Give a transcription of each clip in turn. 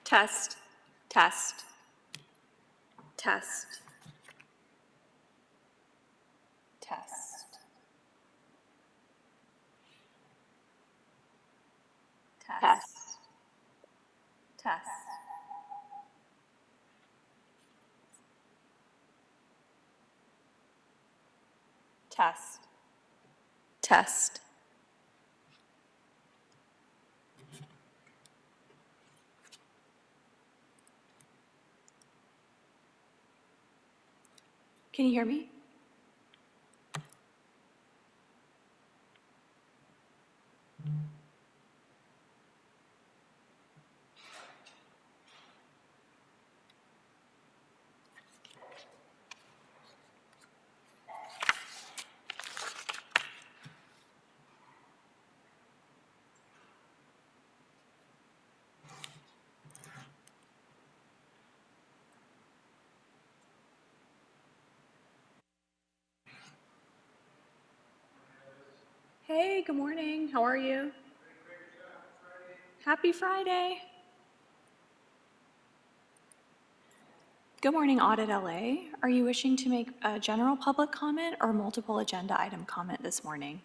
Test, test, test, test, test, test, test, test. Can you hear me? Hey, good morning. How are you? Happy Friday. Good morning, Audit LA. Are you wishing to make a general public comment or multiple agenda item comment this morning?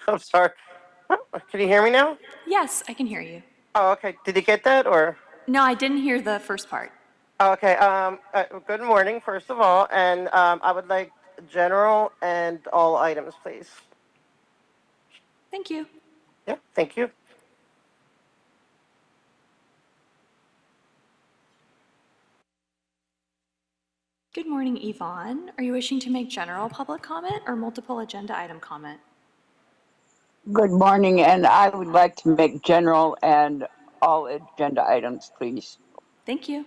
I'm sorry. Can you hear me now? Yes, I can hear you. Oh, okay. Did you get that or? No, I didn't hear the first part. Oh, okay. Good morning, first of all, and I would like general and all items, please. Thank you. Yeah, thank you. Good morning, Yvonne. Are you wishing to make general public comment or multiple agenda item comment? Good morning, and I would like to make general and all agenda items, please. Thank you.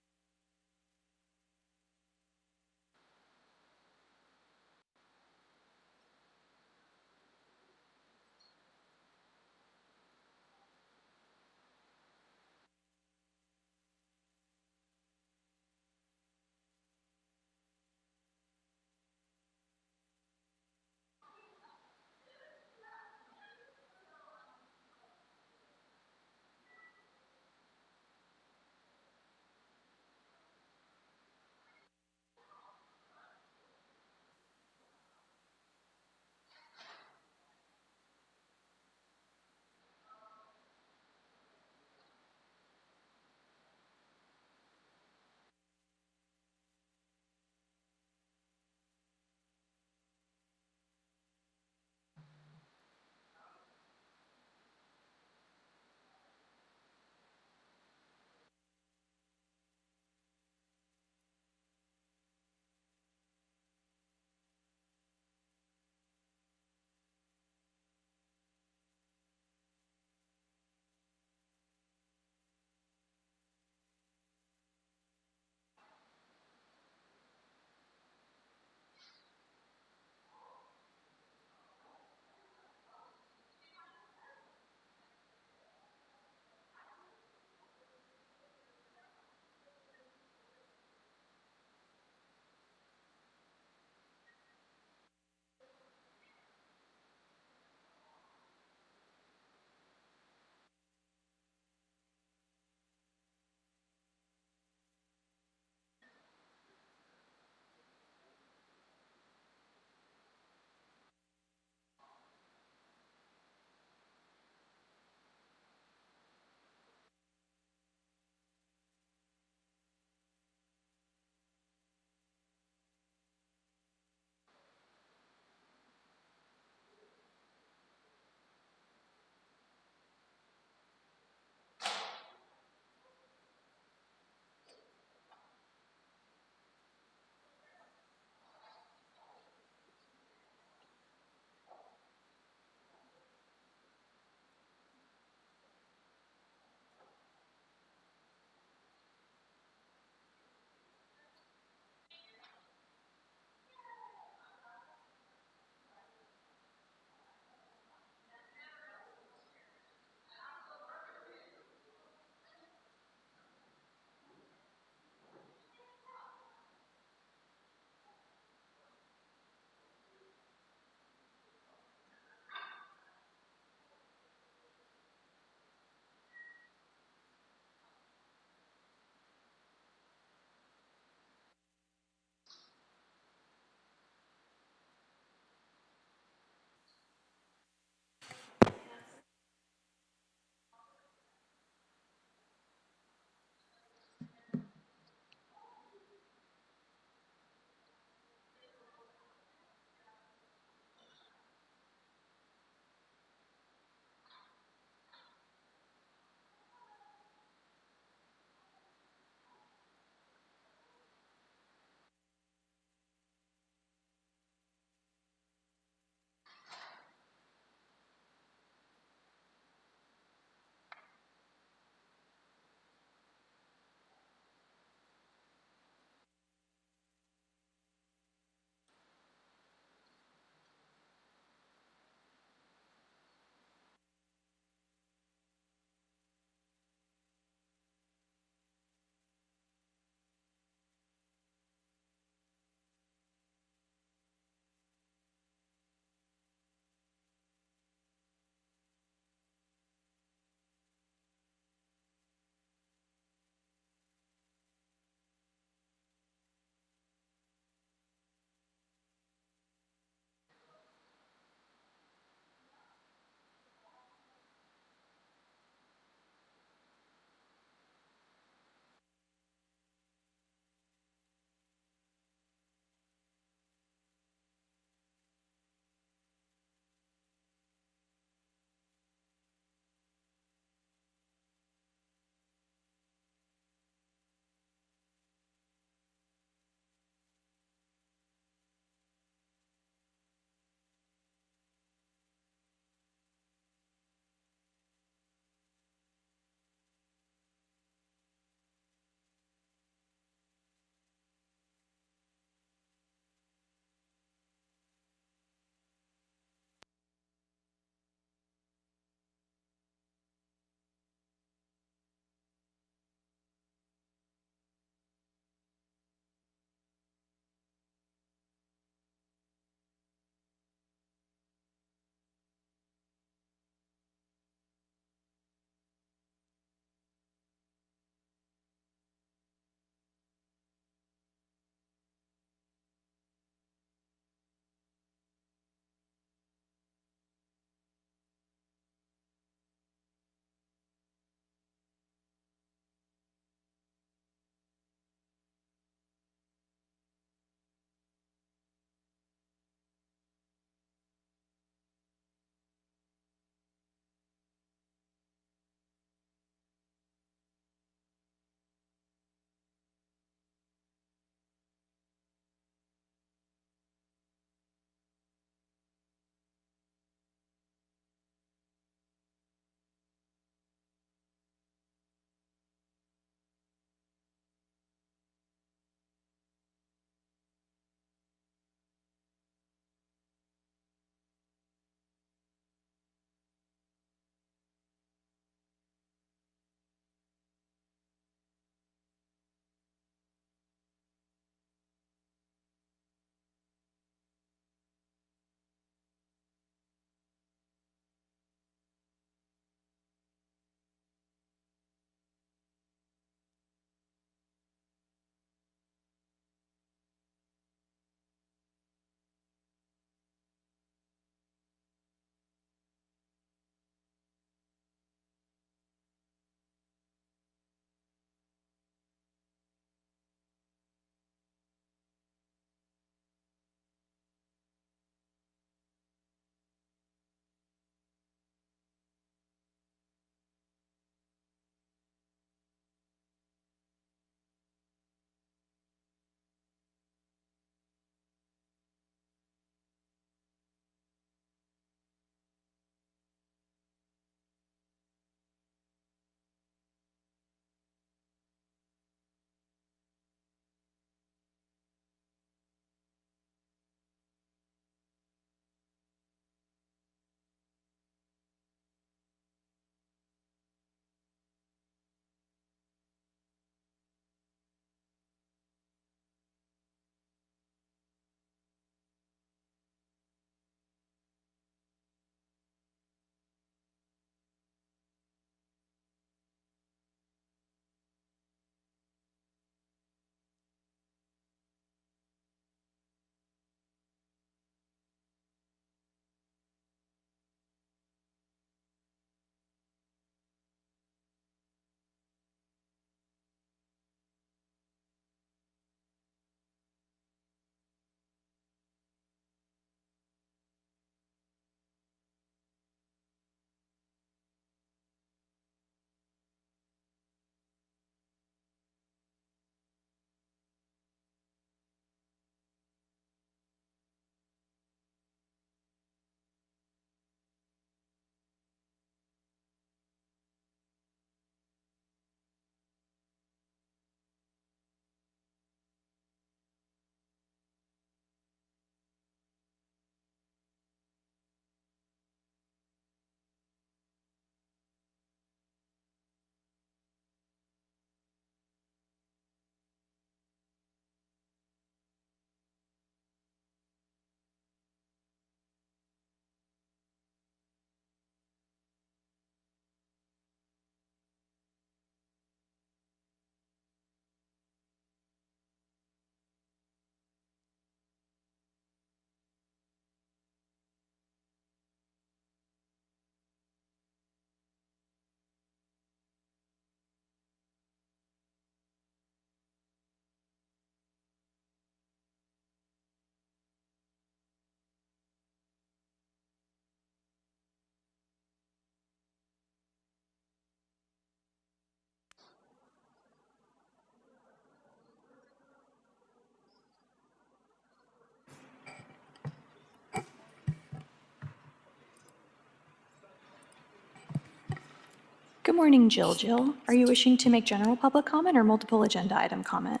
Good morning, Jill. Jill, are you wishing to make general public comment or multiple agenda item comment?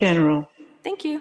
General. Thank you.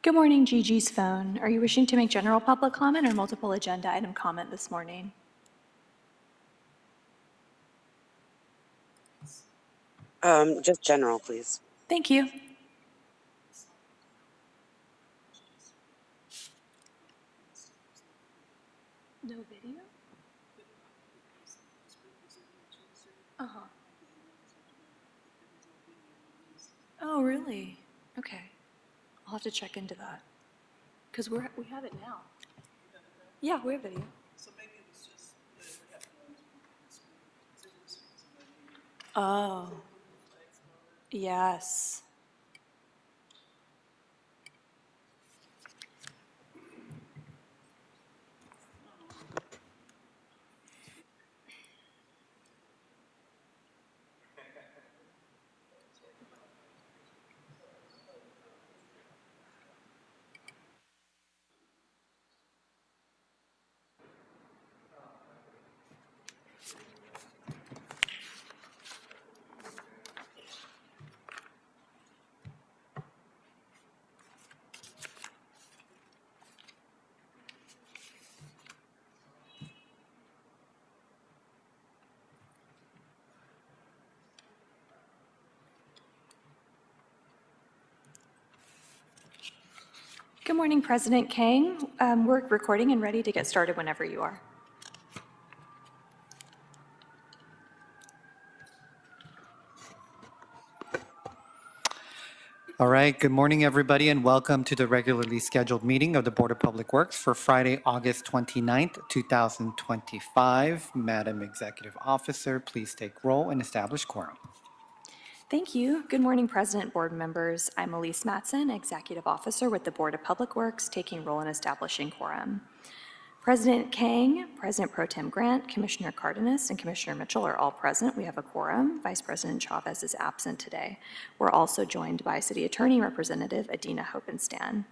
Good morning, Gigi's phone. Are you wishing to make general public comment or multiple agenda item comment this morning? Just general, please. Thank you. No video? Uh-huh. Oh, really? Okay. I'll have to check into that. Because we have it now. Yeah, we have video. Oh, yes. Good morning, President Kang. We're recording and ready to get started whenever you are. All right, good morning, everybody, and welcome to the regularly scheduled meeting of the Board of Public Works for Friday, August 29th, 2025. Madam Executive Officer, please take roll and establish quorum. Thank you. Good morning, President, board members. I'm Elise Matson, Executive Officer with the Board of Public Works, taking roll in establishing quorum. President Kang, President Pro Tem Grant, Commissioner Cardenas, and Commissioner Mitchell are all present. We have a quorum. Vice President Chavez is absent today. We're also joined by City Attorney Representative Adina Hopenstan.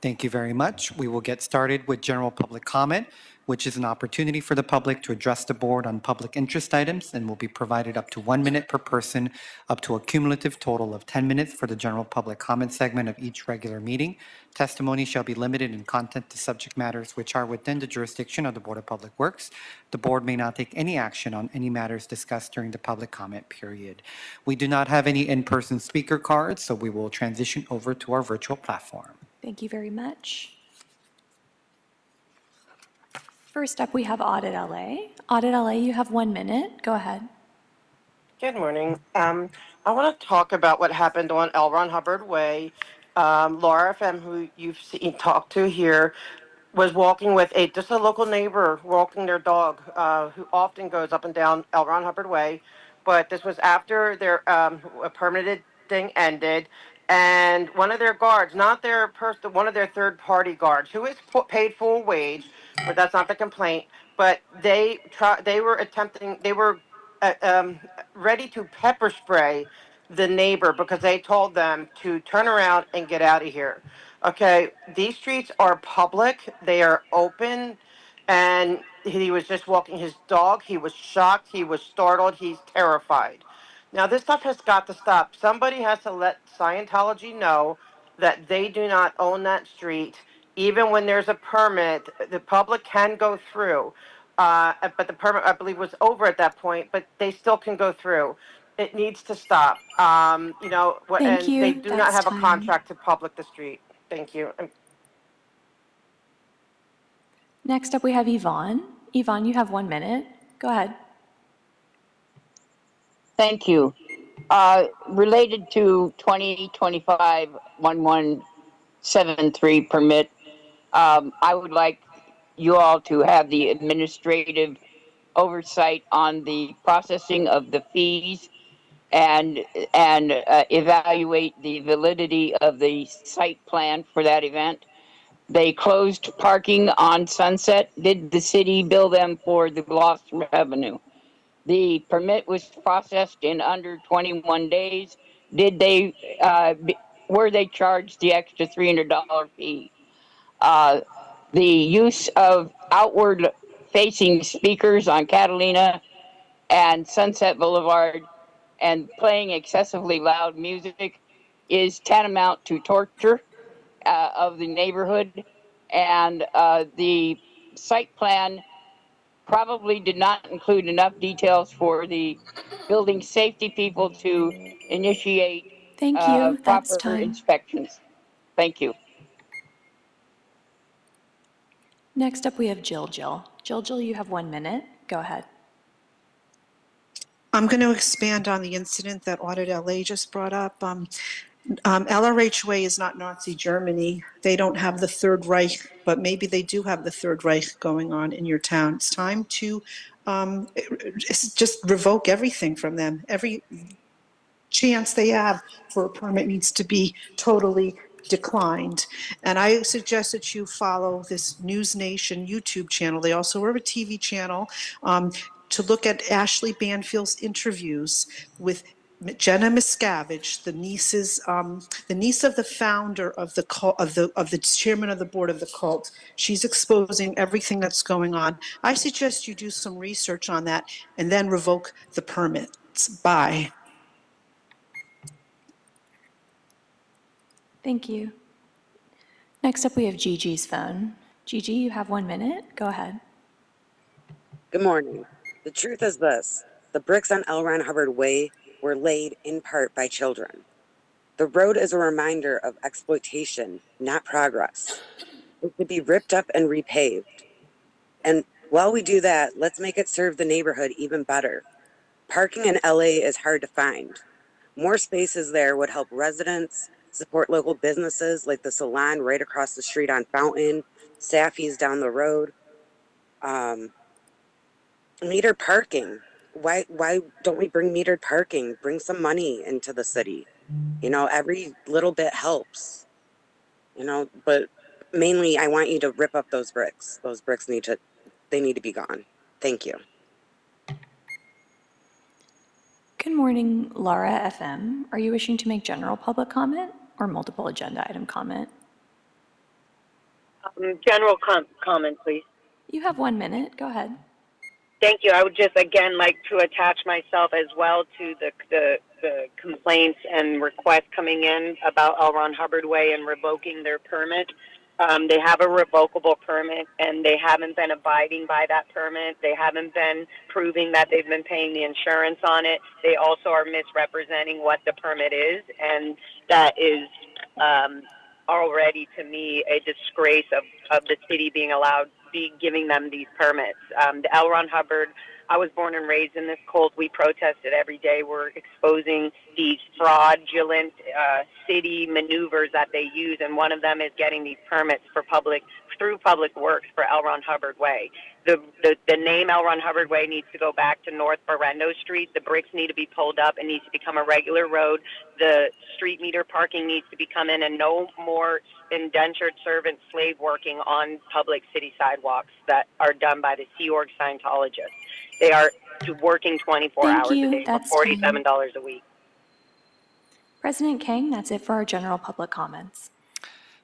Thank you very much. We will get started with general public comment, which is an opportunity for the public to address the board on public interest items and will be provided up to 1 minute per person, up to a cumulative total of 10 minutes for the general public comment segment of each regular meeting. Testimony shall be limited in content to subject matters which are within the jurisdiction of the Board of Public Works. The board may not take any action on any matters discussed during the public comment period. We do not have any in-person speaker cards, so we will transition over to our virtual platform. Thank you very much. First up, we have Audit LA. Audit LA, you have 1 minute. Go ahead. Good morning. I want to talk about what happened on L. Ron Hubbard Way. Laura FM, who you've talked to here, was walking with just a local neighbor walking their dog, who often goes up and down L. Ron Hubbard Way. But this was after their a permitted thing ended, and one of their guards, not their person, one of their third party guards, who is paid full wage, but that's not the complaint. But they were attempting, they were uh, um, ready to pepper spray the neighbor because they told them to turn around and get out of here. Okay, these streets are public, they are open, and he was just walking his dog. He was shocked, he was startled, he's terrified. Now, this stuff has got to stop. Somebody has to let Scientology know that they do not own that street. Even when there's a permit, the public can go through. But the permit, I believe, was over at that point, but they still can go through. It needs to stop. Thank And they you. do not That's have a time. contract to public the street. Thank you. Next up, we have Yvonne. Yvonne, you have 1 minute. Go ahead. Thank you. Related to 2025 1173 permit, I would like you all to have the administrative oversight on the processing of the fees and evaluate the validity of the site plan for that event. They closed parking on Sunset. Did the city bill them for the lost revenue? The permit was processed in under 21 days. Did they were they charged the extra $300 fee? Uh, the use of outward facing speakers on Catalina and Sunset Boulevard and playing excessively loud music is tantamount to torture of the neighborhood. And the site plan probably did not include enough details for the building safety people to initiate Thank you. That's proper time. inspections. Thank you. Next up, we have Jill. Jill, you have 1 minute. Go ahead. I'm going to expand on the incident that Audit LA just brought up. LRH Way is not Nazi Germany. They don't have the Third Reich, but maybe they do have the Third Reich going on in your town. It's time to just revoke everything from them. Every chance they have for a permit needs to be totally declined. And I suggest that you follow this News Nation YouTube channel. They also have a TV channel to look at Ashley Banfield's interviews with Jenna Miscavige, the niece of the founder of the cult, of the chairman of the board of the cult. She's exposing everything that's going on. I suggest you do some research on that and then revoke the permits. Bye. Thank you. Next up, we have Gigi's phone. Gigi, you have 1 minute. Go ahead. Good morning. The truth is this: the bricks on L. Ron Hubbard Way were laid in part by children. The road is a reminder of exploitation, not progress. It should be ripped up and repaved. And while we do that, let's make it serve the neighborhood even better. Parking in LA is hard to find. More spaces there would help residents, support local businesses like the salon right across the street on Fountain, Saffy's down the road. Metered parking. Why don't we bring metered parking? Bring some money into the city. Every little bit helps. But mainly I want you to rip up those bricks. Those bricks need to be gone. Thank you. Good morning, Laura FM. Are you wishing to make general public comment or multiple agenda item comment? General comment, please. You have 1 minute. Go ahead. Thank you. I would just again like to attach myself as well to the complaints and requests coming in about L. Ron Hubbard Way and revoking their permit. They have a revocable permit and they haven't been abiding by that permit. They haven't been proving that they've been paying the insurance on it. They also are misrepresenting what the permit is, and that is already to me a disgrace of the city being allowed, giving them these permits. The L. Ron Hubbard I was born and raised in this cold. We protest it every day. We're exposing these fraudulent city maneuvers that they use, and one of them is getting these permits for through Public Works for L. Ron Hubbard Way. The name L. Ron Hubbard Way needs to go back to North Berendo Street. The bricks need to be pulled up. It needs to become a regular road. The street meter parking needs to become in, and no more indentured servant slave working on public city sidewalks that are done by the Sea Org Scientologists. They are working 24 Thank hours a you. day for That's time. $47 a week. President Kang, that's it for our general public comments.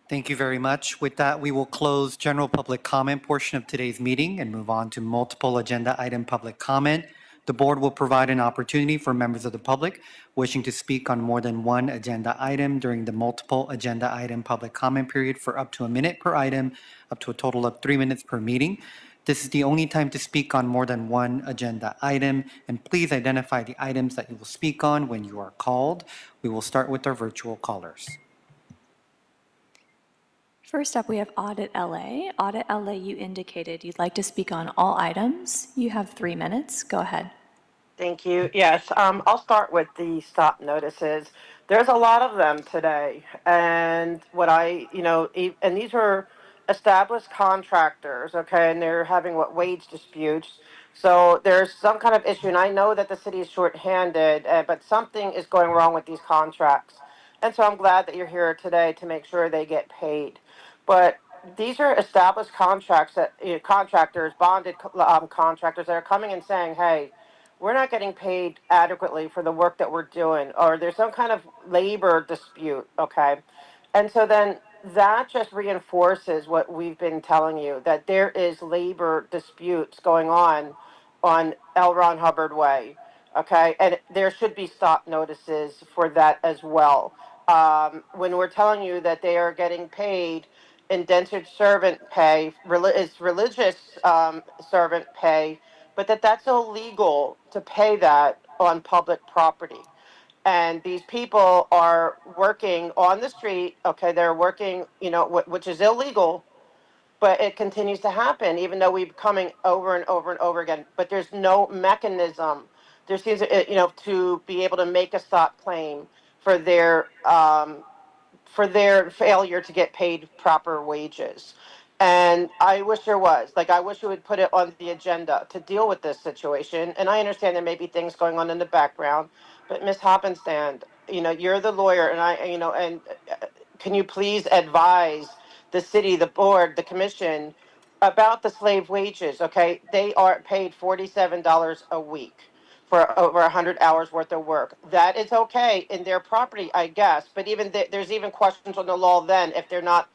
Thank you very much. With that, we will close general public comment portion of today's meeting and move on to multiple agenda item public comment. The board will provide an opportunity for members of the public wishing to speak on more than one agenda item during the multiple agenda item public comment period for up to a minute per item, up to a total of 3 minutes per meeting. This is the only time to speak on more than one agenda item, and please identify the items that you will speak on when you are called. We will start with our virtual callers. First up, we have Audit LA. Audit LA, you indicated you'd like to speak on all items. You have 3 minutes. Go ahead. Thank you. Yes, I'll start with the stop notices. There's a lot of them today, and and these are established contractors, okay, and they're having wage disputes. So there's some kind of issue, and I know that the city is shorthanded, but something is going wrong with these contracts. And so I'm glad that you're here today to make sure they get paid. But these are established contracts that contractors, bonded contractors that are coming and saying, "Hey, we're not getting paid adequately for the work that we're doing," or there's some kind of labor dispute, okay? And so then that just reinforces what we've been telling you, that there is labor disputes going on L. Ron Hubbard Way, okay? And there should be stop notices for that as well. When we're telling you that they are getting paid indentured servant pay, it's religious servant pay, but that's illegal to pay that on public property. And these people are working on the street, okay, they're working, which is illegal, but it continues to happen, even though we've coming over and over and over again. But there's no mechanism. There seems, to be able to make a stop claim for their failure to get paid proper wages. And I wish there was. Like, I wish you would put it on the agenda to deal with this situation. And I understand there may be things going on in the background, but Ms. Hoppenstand, you're the lawyer, and can you please advise the city, the board, the commission about the slave wages, okay? They are paid $47 a week for over 100 hours worth of work. That is okay in their property, I guess. But even there's even questions on the law then if they're not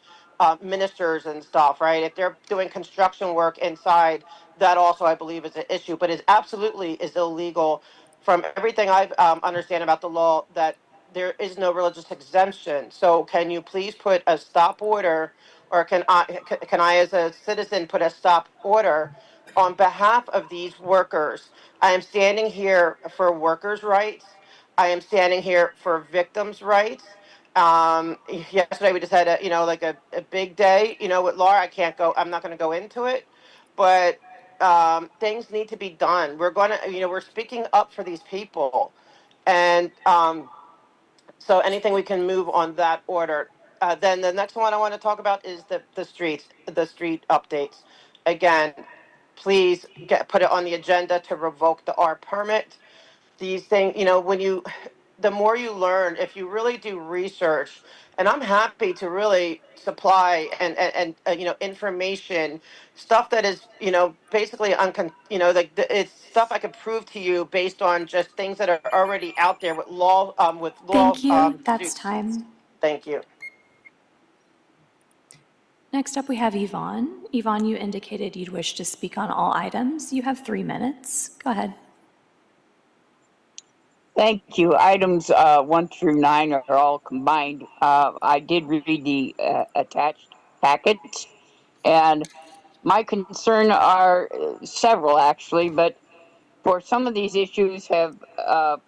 ministers and stuff, right? If they're doing construction work inside, that also I believe is an issue. But it absolutely is illegal. From everything I understand about the law, that there is no religious exemption. So can you please put a stop order, or can I as a citizen put a stop order on behalf of these workers? I am standing here for workers' rights. I am standing here for victims' rights. Yesterday we just had a big day, with Laura. I'm not going to go into it, but things need to be done. We're speaking up for these people. And so anything we can move on that order. Then the next one I want to talk about is the street updates. Again, please put it on the agenda to revoke the R permit. These things, the more you learn, if you really do research, and I'm happy to really supply and information, stuff that is, basically it's stuff I could prove to you based on just things that are already out there with law, Thank you. That's suits. time. Thank you. Next up, we have Yvonne. Yvonne, you indicated you'd wish to speak on all items. You have 3 minutes. Go ahead. Thank you. Items 1 through 9 are all combined. I did read the attached packets, and my concern are several actually, but for some of these issues have are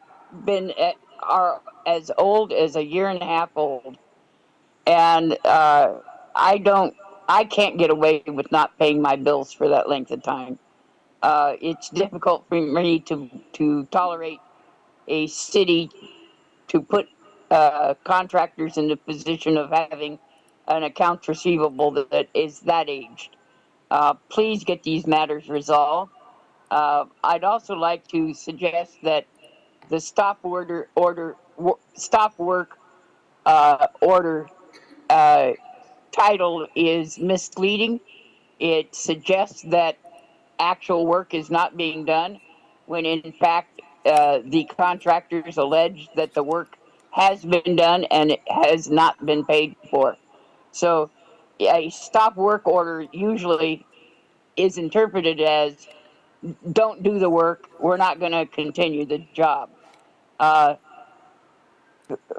as old as a year and a half old, and I can't get away with not paying my bills for that length of time. It's difficult for me to tolerate a city to put contractors in the position of having an accounts receivable that is that aged. Please get these matters resolved. I'd also like to suggest that the stop work order title is misleading. It suggests that actual work is not being done, when in fact the contractors allege that the work has been done and it has not been paid for. So a stop work order usually is interpreted as don't do the work, we're not going to continue the job.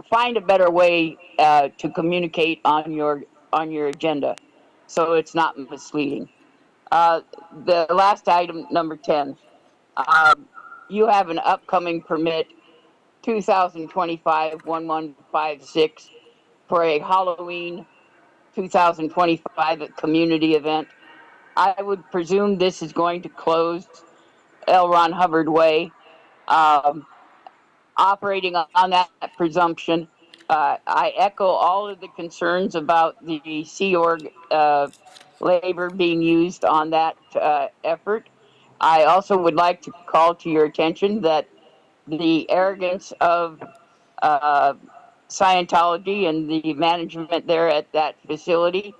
Find a better way to communicate on your agenda so it's not misleading. The last item, number 10, you have an upcoming permit 2025-1156 for a Halloween 2025 community event. I would presume this is going to close L. Ron Hubbard Way. Operating on that presumption, I echo all of the concerns about the Sea Org labor being used on that effort. I also would like to call to your attention that the arrogance of Scientology and the management there at that facility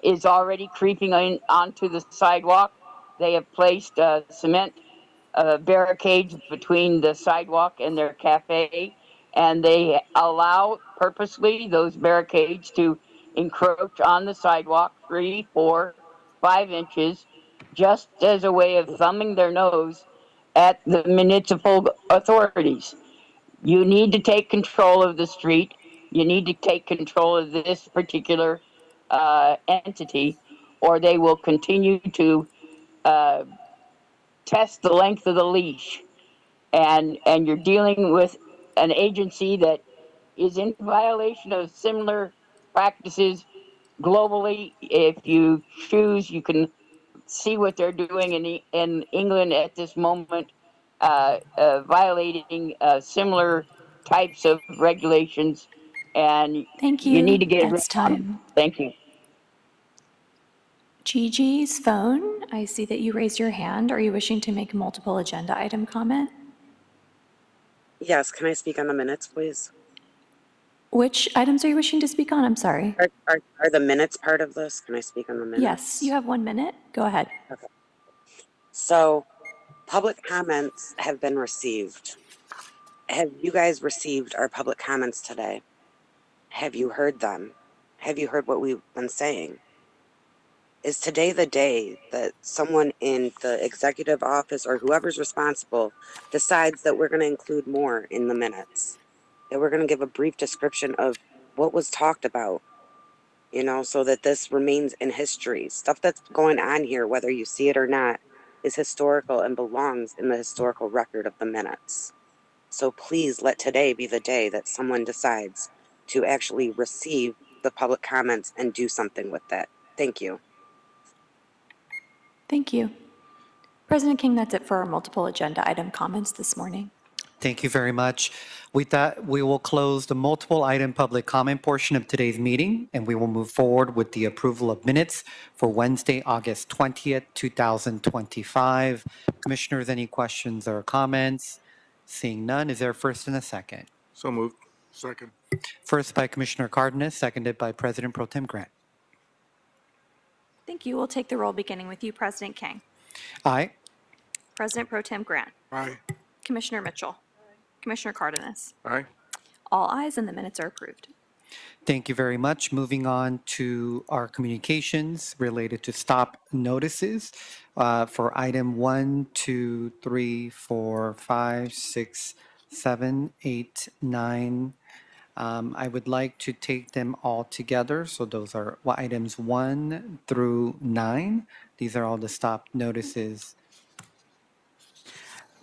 is already creeping onto the sidewalk. They have placed cement barricades between the sidewalk and their cafe, and they allow purposely those barricades to encroach on the sidewalk 3, 4, 5 inches, just as a way of thumbing their nose at the municipal authorities. You need to take control of the street. You need to take control of this particular entity, or they will continue to test the length of the leash. And you're dealing with an agency that is in violation of similar practices globally. If you choose, you can see what they're doing in England at this moment, violating similar types of regulations, and Thank you need to you. get rid That's of them. time. Thank you. Gigi's phone, I see that you raised your hand. Are you wishing to make a multiple agenda item comment? Yes, can I speak on the minutes, please? Which items are you wishing to speak on? I'm sorry. Are the minutes part of this? Can I speak on the minutes? Yes, you have 1 minute. Go ahead. Okay. So, public comments have been received. Have you guys received our public comments today? Have you heard them? Have you heard what we've been saying? Is today the day that someone in the executive office or whoever's responsible decides that we're going to include more in the minutes? That we're going to give a brief description of what was talked about, you know, so that this remains in history. Stuff that's going on here, whether you see it or not, is historical and belongs in the historical record of the minutes. So please let today be the day that someone decides to actually receive the public comments and do something with that. Thank you. Thank you. President King, that's it for our multiple agenda item comments this morning. Thank you very much. With that, we will close the multiple item public comment portion of today's meeting, and we will move forward with the approval of minutes for Wednesday, August 20th, 2025. Commissioners, any questions or comments? Seeing none, is there a first and a second? So moved. Second. First by Commissioner Cardenas, seconded by President Pro Tem Grant. Thank you. We'll take the roll beginning with you, President King. Aye. President Pro Tem Grant. Aye. Commissioner Mitchell. Commissioner Cardenas. Aye. All ayes and the minutes are approved. Thank you very much. Moving on to our communications related to stop notices for item 1, 2, 3, 4, 5, 6, 7, 8, 9. I would like to take them all together. So those are items 1 through 9. These are all the stop notices.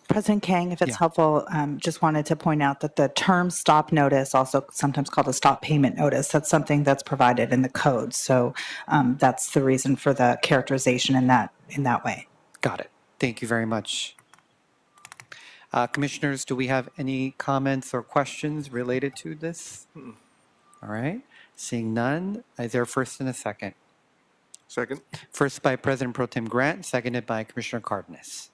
President Kang, if it's Yeah. helpful, just wanted to point out that the term stop notice, also sometimes called a stop payment notice, that's something that's provided in the code. So that's the reason for the characterization in that way. Got it. Thank you very much. Commissioners, do we have any comments or questions related to this? All right. Seeing none, is there a first and a second? Second. First by President Pro Tem Grant, seconded by Commissioner Cardenas.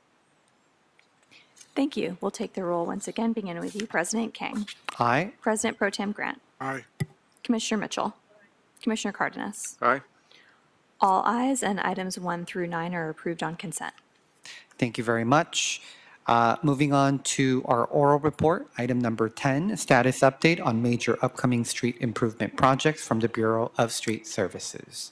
Thank you. We'll take the roll once again, beginning with you, President King. Aye. President Pro Tem Grant. Aye. Commissioner Mitchell. Commissioner Cardenas. Aye. All ayes, and items 1 through 9 are approved on consent. Thank you very much. Moving on to our oral report, item number 10, status update on major upcoming street improvement projects from the Bureau of Street Services.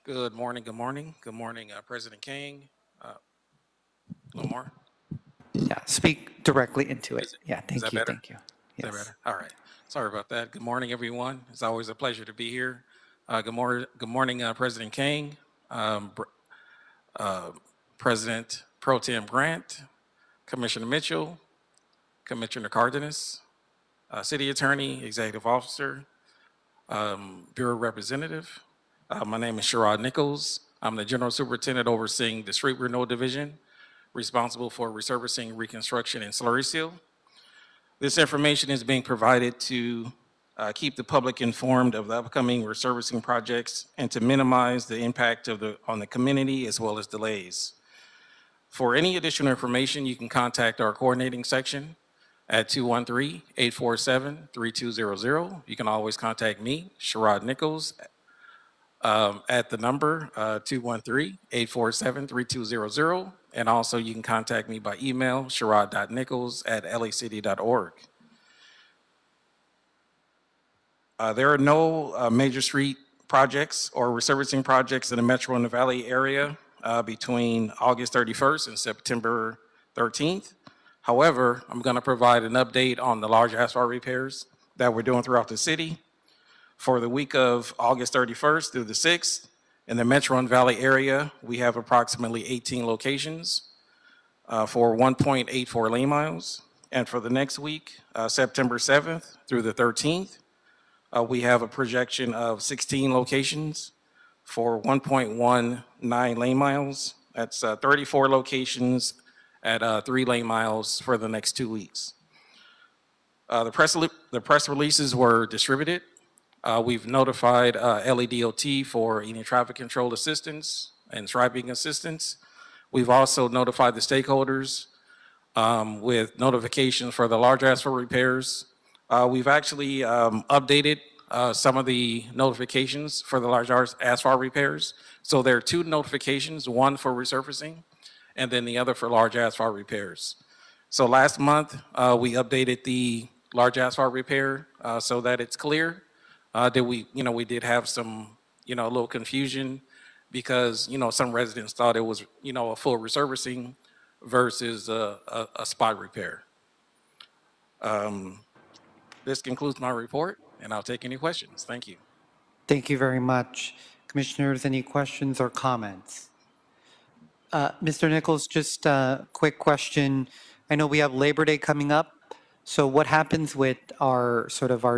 Good morning, good morning. Good morning, President King. A little more? Yeah, speak directly into it. Yeah, thank that you, better? thank you. Is that Yes. better? All right. Sorry about that. Good morning, everyone. It's always a pleasure to be here. Good morning, President King, President Pro Tem Grant, Commissioner Mitchell, Commissioner Cardenas, City Attorney, Executive Officer, Bureau Representative. My name is Sherrod Nichols. I'm the General Superintendent overseeing the Street Renewal Division, responsible for resurfacing, reconstruction, and slurry seal. This information is being provided to keep the public informed of the upcoming resurfacing projects and to minimize the impact on the community as well as delays. For any additional information, you can contact our coordinating section at 213-847-3200. You can always contact me, Sherrod Nichols, at the number 213-847-3200. And also you can contact me by email, sherrod.nichols@lacity.org. There are no major street projects or resurfacing projects in the Metro and the Valley area between August 31st and September 13th. However, I'm going to provide an update on the large asphalt repairs that we're doing throughout the city. For the week of August 31st through the 6th, in the Metro and Valley area, we have approximately 18 locations for 1.84 lane miles. And for the next week, September 7th through the 13th, we have a projection of 16 locations for 1.19 lane miles. That's 34 locations at 3 lane miles for the next 2 weeks. The press releases were distributed. We've notified LEDOT for any traffic control assistance and striping assistance. We've also notified the stakeholders with notifications for the large asphalt repairs. We've actually updated some of the notifications for the large asphalt repairs. So there are 2 notifications, one for resurfacing and then the other for large asphalt repairs. So last month, we updated the large asphalt repair so that it's clear. We did have some, a little confusion because, some residents thought it was, a full resurfacing versus a spot repair. This concludes my report, and I'll take any questions. Thank you. Thank you very much. Commissioners, any questions or comments? Mr. Nichols, just a quick question. I know we have Labor Day coming up. So what happens with our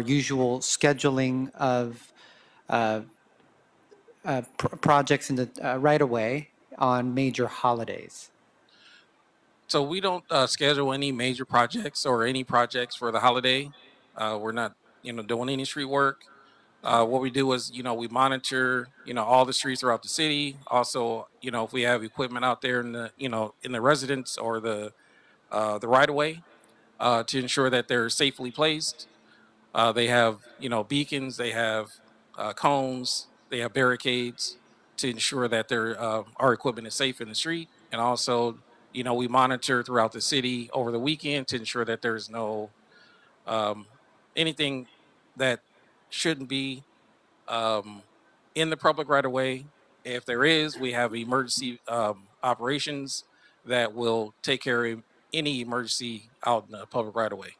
usual scheduling of projects in the right away on major holidays? So we don't schedule any major projects or any projects for the holiday. We're not, doing any street work. What we do is, we monitor, all the streets throughout the city. Also, if we have equipment out there in the, in the residence or the right of way, to ensure that they're safely placed. They have, beacons, they have cones, they have barricades to ensure that our equipment is safe in the street. And also, we monitor throughout the city over the weekend to ensure that there's no anything that shouldn't be in the public right of way. If there is, we have emergency operations that will take care of any emergency out in the public right of way.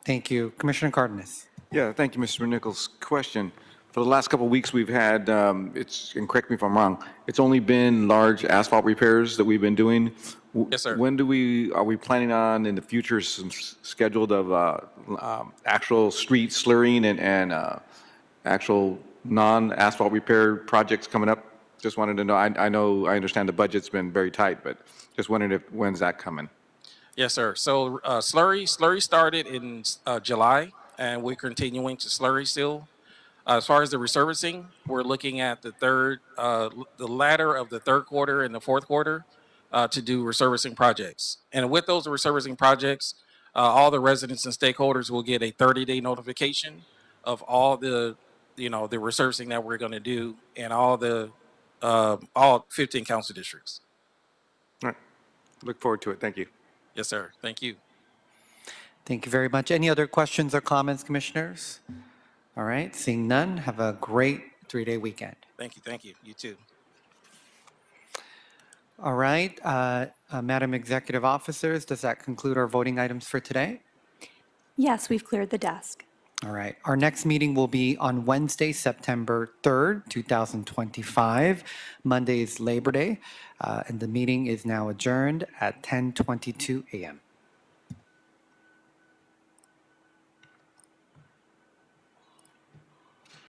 Thank you. Commissioner Cardenas. Yeah, thank you, Mr. Nichols. Question. For the last couple of weeks, we've had, and correct me if I'm wrong, it's only been large asphalt repairs that we've been doing. Yes, sir. When are we planning on in the future some scheduled of actual street slurring actual non-asphalt repair projects coming up? Just wanted to know, I understand the budget's been very tight, but just wondering when's that coming? Yes, sir. So slurry started in July, and we're continuing to slurry still. As far as the resurfacing, we're looking at the latter of the third quarter and the fourth quarter to do resurfacing projects. And with those resurfacing projects, all the residents and stakeholders will get a 30-day notification of all the resurfacing that we're going to do in all 15 council districts. All right. Look forward to it. Thank you. Yes, sir. Thank you. Thank you very much. Any other questions or comments, commissioners? All right, seeing none, have a great 3-day weekend. Thank you. Thank you. You too. All right, Madam Executive Officers, does that conclude our voting items for today? Yes, we've cleared the desk. All right, our next meeting will be on Wednesday, September 3rd, 2025. Monday is Labor Day, and the meeting is now adjourned at 10:22 a.m.